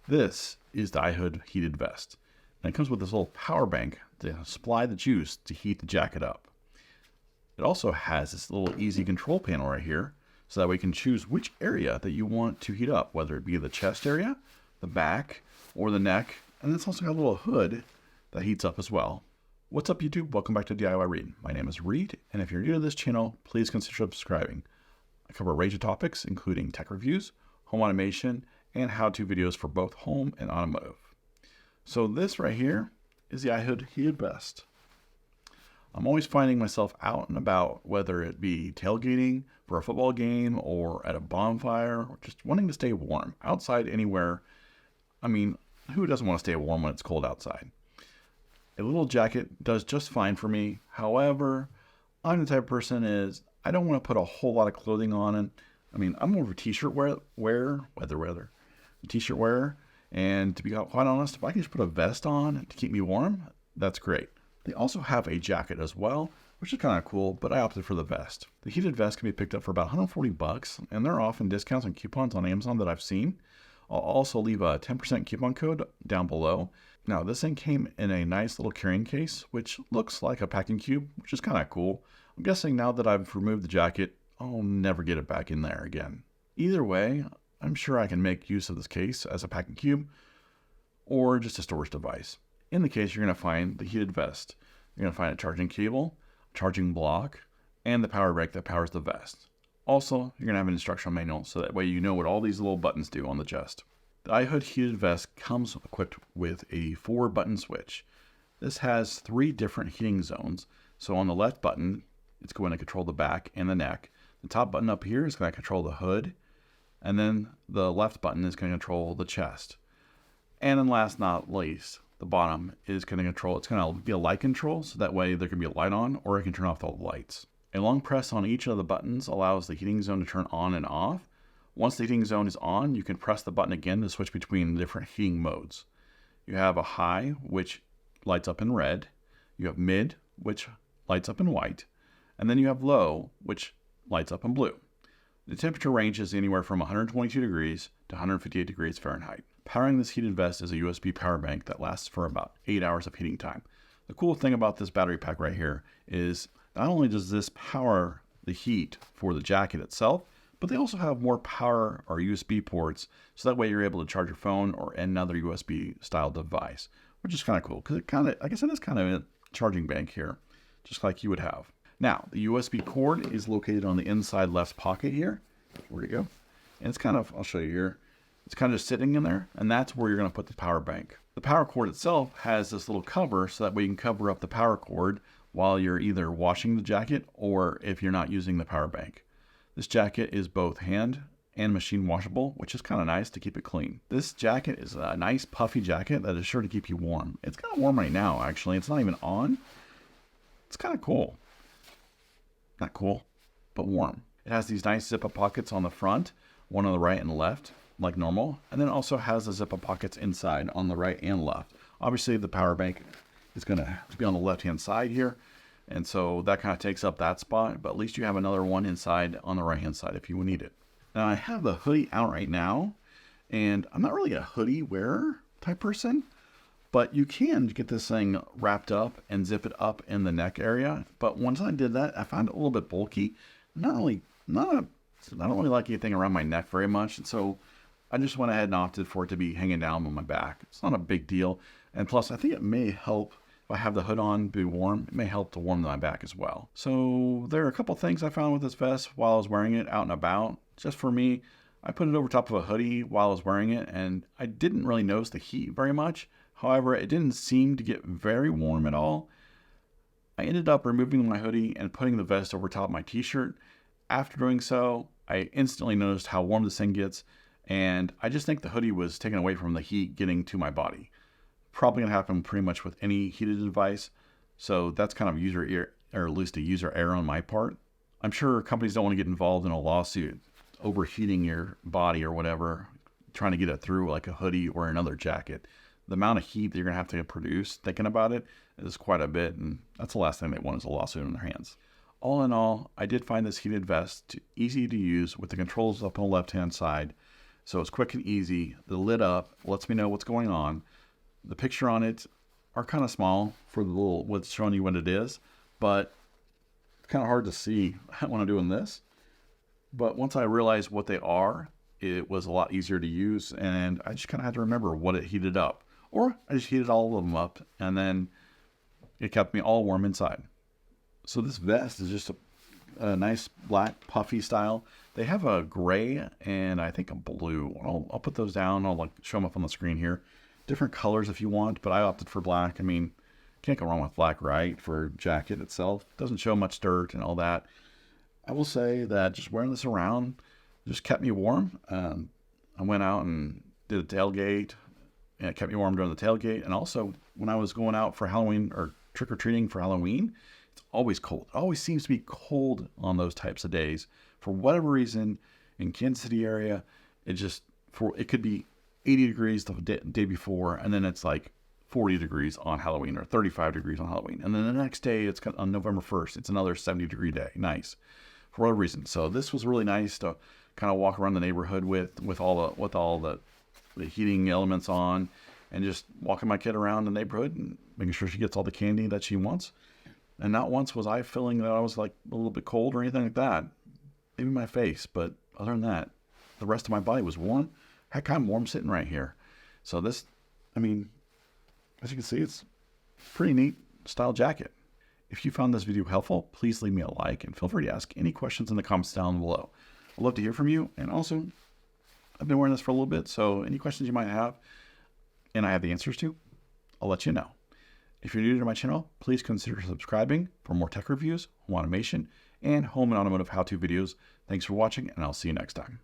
This is the iHood heated vest. And it comes with this little power bank to supply the juice to heat the jacket up. It also has this little easy control panel right here, so that we can choose which area that you want to heat up, whether it be the chest area, the back, or the neck. And it's also got a little hood that heats up as well. What's up, YouTube? Welcome back to DIY Reed. My name is Reed, and if you're new to this channel, please consider subscribing. I cover a range of topics, including tech reviews, home automation, and how-to videos for both home and automotive. So this right here is the iHood heated vest. I'm always finding myself out and about, whether it be tailgating for a football game or at a bonfire, or just wanting to stay warm outside anywhere. I mean, who doesn't want to stay warm when it's cold outside? A little jacket does just fine for me. However, I'm the type of person I don't want to put a whole lot of clothing on. And I mean, I'm more of a t-shirt t-shirt wearer. And to be quite honest, if I can just put a vest on to keep me warm, that's great. They also have a jacket as well, which is kind of cool, but I opted for the vest. The heated vest can be picked up for about 140 bucks, and they're often discounts and coupons on Amazon that I've seen. I'll also leave a 10% coupon code down below. Now, this thing came in a nice little carrying case, which looks like a packing cube, which is kind of cool. I'm guessing now that I've removed the jacket, I'll never get it back in there again. Either way, I'm sure I can make use of this case as a packing cube or just a storage device. In the case, you're going to find the heated vest. You're going to find a charging cable, charging block, and the power brick that powers the vest. Also, you're going to have an instructional manual, so that way you know what all these little buttons do on the chest. The iHood heated vest comes equipped with a 4-button switch. This has 3 different heating zones. So on the left button, it's going to control the back and the neck. The top button up here is going to control the hood. And then the left button is going to control the chest. And then last but not least, the bottom is going to control, it's going to be a light control, so that way there can be a light on, or it can turn off all the lights. A long press on each of the buttons allows the heating zone to turn on and off. Once the heating zone is on, you can press the button again to switch between different heating modes. You have a high, which lights up in red. You have mid, which lights up in white. And then you have low, which lights up in blue. The temperature range is anywhere from 122 degrees to 158 degrees Fahrenheit. Powering this heated vest is a USB power bank that lasts for about 8 hours of heating time. The cool thing about this battery pack right here is not only does this power the heat for the jacket itself, but they also have more power or USB ports, so that way you're able to charge your phone or another USB style device, which is kind of cool because it like I said, it's kind of a charging bank here, just like you would have. Now, the USB cord is located on the inside left pocket here. Where'd it go? And it's kind of, I'll show you here. It's kind of just sitting in there, and that's where you're going to put the power bank. The power cord itself has this little cover, so that way you can cover up the power cord while you're either washing the jacket or if you're not using the power bank. This jacket is both hand and machine washable, which is kind of nice to keep it clean. This jacket is a nice puffy jacket that is sure to keep you warm. It's kind of warm right now, actually. It's not even on. It's kind of cool. Not cool, but warm. It has these nice zip-up pockets on the front, one on the right and left, like normal, and then also has the zip-up pockets inside on the right and left. Obviously, the power bank is going to be on the left-hand side here, and so that kind of takes up that spot, but at least you have another one inside on the right-hand side if you need it. Now, I have the hoodie out right now, and I'm not really a hoodie wearer type person, but you can get this thing wrapped up and zip it up in the neck area. But once I did that, I found it a little bit bulky. I don't really like anything around my neck very much. And so I just went ahead and opted for it to be hanging down on my back. It's not a big deal. And plus, I think it may help, if I have the hood on, be warm, it may help to warm my back as well. So there are a couple things I found with this vest while I was wearing it out and about. Just for me, I put it over top of a hoodie while I was wearing it, and I didn't really notice the heat very much. However, it didn't seem to get very warm at all. I ended up removing my hoodie and putting the vest over top of my t-shirt. After doing so, I instantly noticed how warm this thing gets, and I just think the hoodie was taken away from the heat getting to my body. Probably gonna happen pretty much with any heated device, so that's kind of user error, or at least a user error on my part. I'm sure companies don't want to get involved in a lawsuit overheating your body or whatever, trying to get it through like a hoodie or another jacket. The amount of heat that you're going to have to produce thinking about it is quite a bit, and that's the last thing they want is a lawsuit in their hands. All in all, I did find this heated vest easy to use with the controls up on the left-hand side, So it's quick and easy. The lid up lets me know what's going on. The picture on it are kind of small for the little, what's showing you what it is, but it's kind of hard to see when I'm doing this. But once I realized what they are, it was a lot easier to use, and I just kind of had to remember what it heated up. Or I just heated all of them up, and then it kept me all warm inside. So this vest is just a nice black puffy style. They have a gray and I think a blue. I'll put those down. I'll like show them up on the screen here. Different colors if you want, but I opted for black. I mean, can't go wrong with black, right? For jacket itself. Doesn't show much dirt and all that. I will say that just wearing this around just kept me warm. I went out and did a tailgate, and it kept me warm during the tailgate. And also when I was going out for Halloween or trick-or-treating for Halloween, it's always cold. It always seems to be cold on those types of days. For whatever reason, in Kansas City area, it could be 80 degrees the day before, and then it's like 40 degrees on Halloween or 35 degrees on Halloween. And then the next day, it's on November 1st, it's another 70-degree day. Nice. For whatever reason. So this was really nice to kind of walk around the neighborhood with all the heating elements on, and just walking my kid around the neighborhood and making sure she gets all the candy that she wants. And not once was I feeling that I was like a little bit cold or anything like that. Maybe my face, but other than that, the rest of my body was warm. Heck, I'm warm sitting right here. So this, I mean, as you can see, it's a pretty neat style jacket. If you found this video helpful, please leave me a like and feel free to ask any questions in the comments down below. I'd love to hear from you. And also, I've been wearing this for a little bit, so any questions you might have and I have the answers to, I'll let you know. If you're new to my channel, please consider subscribing for more tech reviews, home automation, and home and automotive how-to videos. Thanks for watching, and I'll see you next time.